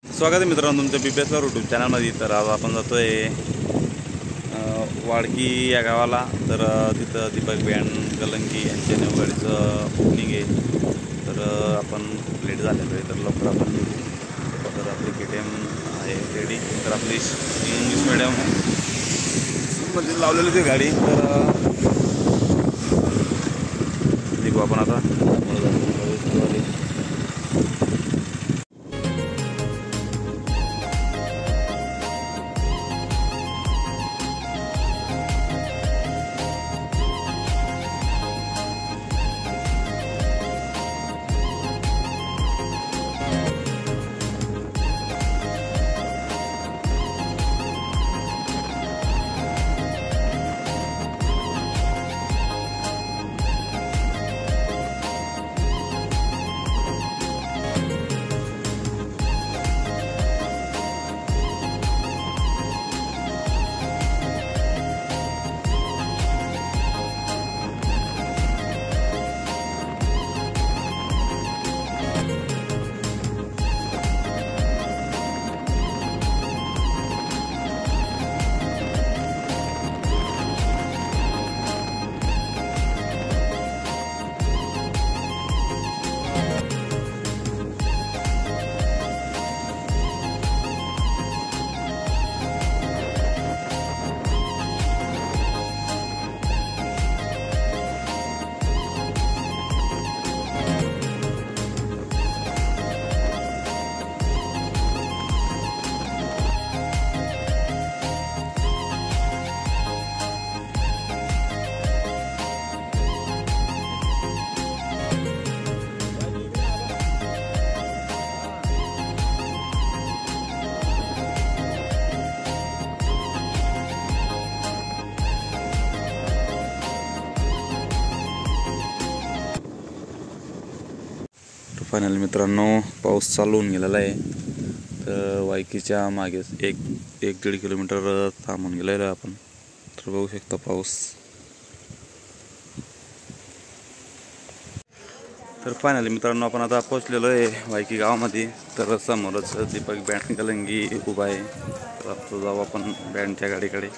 स्वागत आहे मित्रांनो तुमच्या BPS यूट्यूब चॅनलमध्ये। तर आज आपण जातोय वाडकी या गावाला। तर तिथं दीपक बँड गलंगी यांच्या नवगाडीचं ओपनिंग आहे। तर आपण लेट झालेलो आहे, तर लवकर आपण तर आपली KTM आहे रेडी। तर आपली इंग्लिश मीडियम मध्ये लावलेली ती गाडी। तर निघू आपण आता। फायनल मित्रांनो पाऊस चालू होऊन गेलेला आहे। तर वायकीच्या मागे एक 1-1.5 किलोमीटर थांबून गेलेलो आहे आपण। तर बघू शकता पाऊस। तर फायनली मित्रांनो आपण आता पोहोचलेलो आहे वायकी गावामध्ये। तर समोरच दीपक बँड गलंगी उभा आहे। तर आता जाऊ आपण बँडच्या गाडीकडे।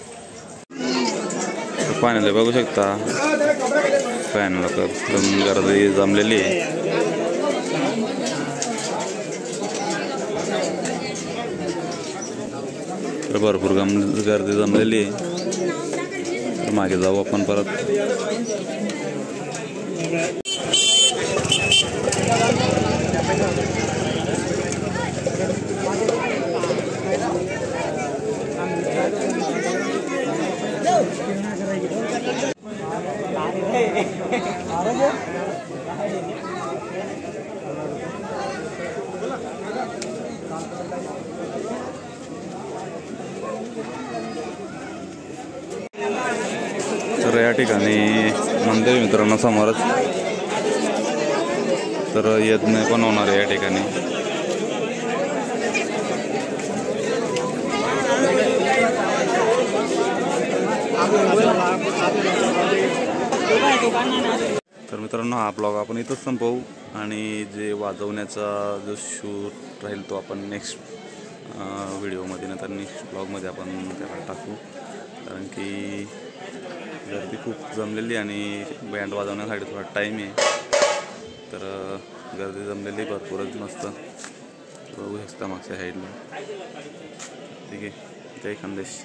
तर फायनली बघू शकता फायनल गर्दी जमलेली आहे। तर भरपूर गर्दी जमलेली आहे। तर मागे जाऊ आपण परत। तर या ठिकाणी मंदिर मित्रांनो समोरच। तर यज्ञ पण होणार आहे या ठिकाणी। तर मित्रांनो हा ब्लॉग आपण इथंच संपवू आणि जे वाजवण्याचा जो शूट राहील तो आपण नेक्स्ट व्हिडिओमध्ये नंतर नेक्स्ट ब्लॉगमध्ये आपण त्याला टाकू। कारण की गर्दी खूप जमलेली आणि बँड वाजवण्यासाठी थोडा टाईम आहे। तर गर्दी जमलेली भरपूरच मस्त बघू शकता मागच्या साईडला। ठीक आहे, जय खानदेश।